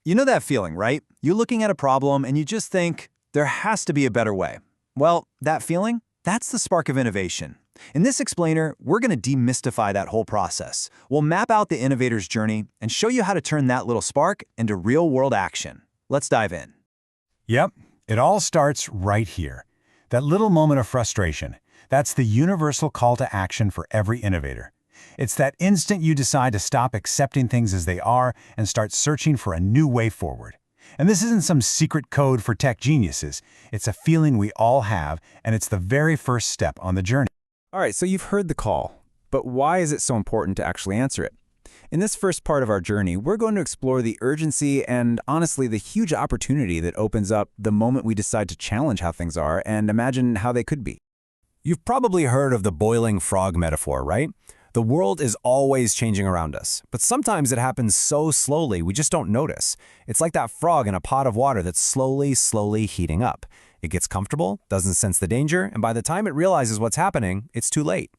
You know that feeling, right? You're looking at a problem and you just think, there has to be a better way. Well, that feeling, that's the spark of innovation. In this explainer, we're going to demystify that whole process. We'll map out the innovator's journey and show you how to turn that little spark into real-world action. Let's dive in. Yep, it all starts right here. That little moment of frustration, that's the universal call to action for every innovator. It's that instant you decide to stop accepting things as they are and start searching for a new way forward. And this isn't some secret code for tech geniuses. It's a feeling we all have, and it's the very first step on the journey. All right, so you've heard the call, but why is it so important to actually answer it? In this first part of our journey, we're going to explore the urgency and, honestly, the huge opportunity that opens up the moment we decide to challenge how things are and imagine how they could be. You've probably heard of the boiling frog metaphor, right? The world is always changing around us, but sometimes it happens so slowly we just don't notice. It's like that frog in a pot of water that's slowly heating up. It gets comfortable, doesn't sense the danger, and by the time it realizes what's happening, it's too late.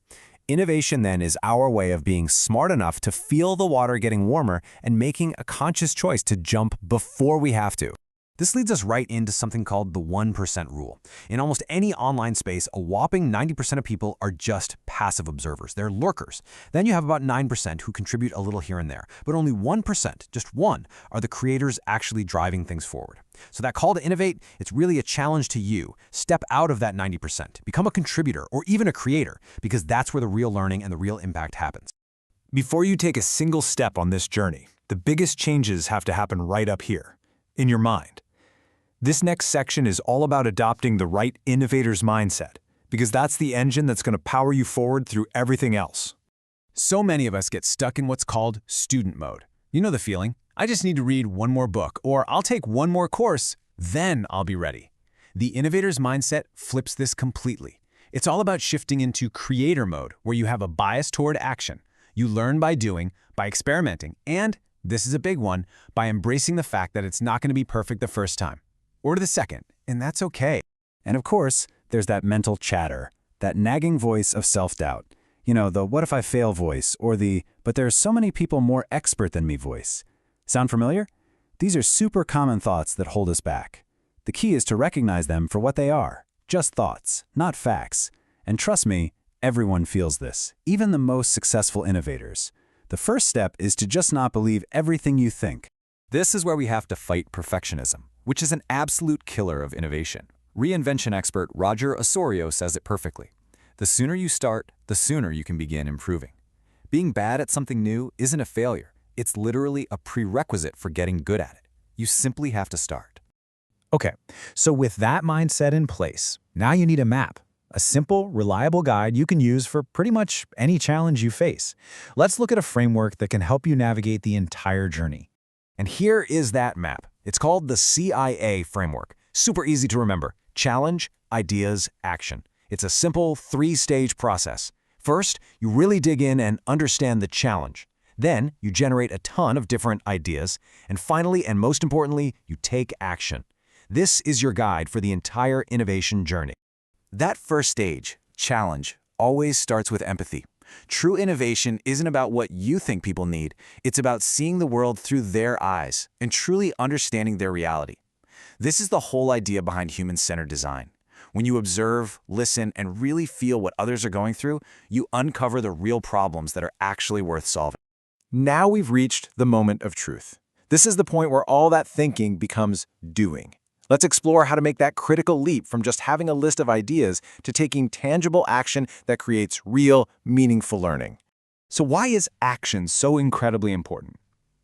Innovation then is our way of being smart enough to feel the water getting warmer and making a conscious choice to jump before we have to. This leads us right into something called the 1% rule. In almost any online space, a whopping 90% of people are just passive observers. They're lurkers. Then you have about 9% who contribute a little here and there. But only 1%, just one, are the creators actually driving things forward. So that call to innovate, it's really a challenge to you. Step out of that 90%. Become a contributor or even a creator, because that's where the real learning and the real impact happens. Before you take a single step on this journey, the biggest changes have to happen right up here, in your mind. This next section is all about adopting the right innovator's mindset, because that's the engine that's going to power you forward through everything else. So many of us get stuck in what's called student mode. You know the feeling. I just need to read one more book, or I'll take one more course, then I'll be ready. The innovator's mindset flips this completely. It's all about shifting into creator mode, where you have a bias toward action. You learn by doing, by experimenting, and, this is a big one, by embracing the fact that it's not going to be perfect the first time. Or the second, and that's okay. And of course, there's that mental chatter, that nagging voice of self-doubt. You know, the what if I fail voice, or the but there are so many people more expert than me voice. Sound familiar? These are super common thoughts that hold us back. The key is to recognize them for what they are, just thoughts, not facts. And trust me, everyone feels this, even the most successful innovators. The first step is to just not believe everything you think. This is where we have to fight perfectionism, which is an absolute killer of innovation. Reinvention expert Roger Osorio says it perfectly. The sooner you start, the sooner you can begin improving. Being bad at something new isn't a failure. It's literally a prerequisite for getting good at it. You simply have to start. Okay, so with that mindset in place, now you need a map. A simple, reliable guide you can use for pretty much any challenge you face. Let's look at a framework that can help you navigate the entire journey. And here is that map. It's called the CIA framework. Super easy to remember. Challenge, ideas, action. It's a simple 3-stage process. First, you really dig in and understand the challenge. Then, you generate a ton of different ideas. And finally, and most importantly, you take action. This is your guide for the entire innovation journey. That first stage, challenge, always starts with empathy. True innovation isn't about what you think people need. It's about seeing the world through their eyes and truly understanding their reality. This is the whole idea behind human-centered design. When you observe, listen, and really feel what others are going through, you uncover the real problems that are actually worth solving. Now we've reached the moment of truth. This is the point where all that thinking becomes doing. Let's explore how to make that critical leap from just having a list of ideas to taking tangible action that creates real, meaningful learning. So why is action so incredibly important?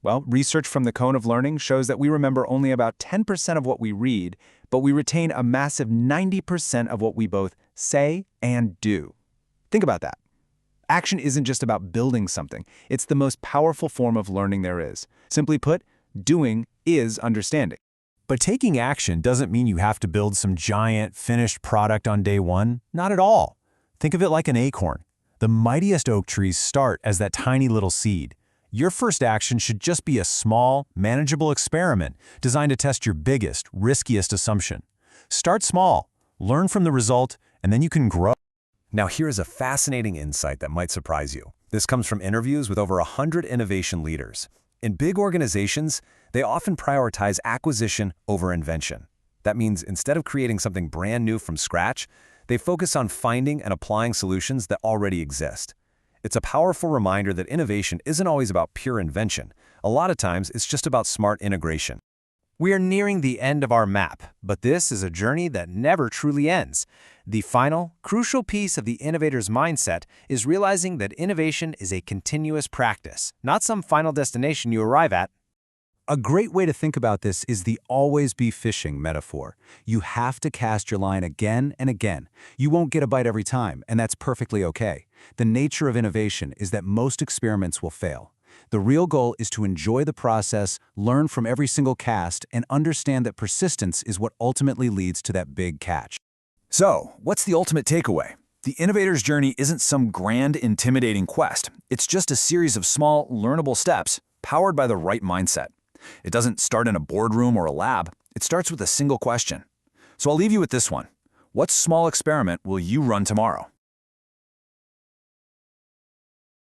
Well, research from the Cone of Learning shows that we remember only about 10% of what we read, but we retain a massive 90% of what we both say and do. Think about that. Action isn't just about building something. It's the most powerful form of learning there is. Simply put, doing is understanding. But taking action doesn't mean you have to build some giant, finished product on day one. Not at all. Think of it like an acorn. The mightiest oak trees start as that tiny little seed. Your first action should just be a small, manageable experiment designed to test your biggest, riskiest assumption. Start small, learn from the result, and then you can grow. Now here is a fascinating insight that might surprise you. This comes from interviews with over 100 innovation leaders. In big organizations, They often prioritize acquisition over invention. That means instead of creating something brand new from scratch, they focus on finding and applying solutions that already exist. It's a powerful reminder that innovation isn't always about pure invention. A lot of times, it's just about smart integration. We are nearing the end of our map, but this is a journey that never truly ends. The final, crucial piece of the innovator's mindset is realizing that innovation is a continuous practice, not some final destination you arrive at. A great way to think about this is the always be fishing metaphor. You have to cast your line again and again. You won't get a bite every time, and that's perfectly okay. The nature of innovation is that most experiments will fail. The real goal is to enjoy the process, learn from every single cast, and understand that persistence is what ultimately leads to that big catch. So, what's the ultimate takeaway? The innovator's journey isn't some grand, intimidating quest. It's just a series of small, learnable steps powered by the right mindset. It doesn't start in a boardroom or a lab. It starts with a single question. So I'll leave you with this one. What small experiment will you run tomorrow?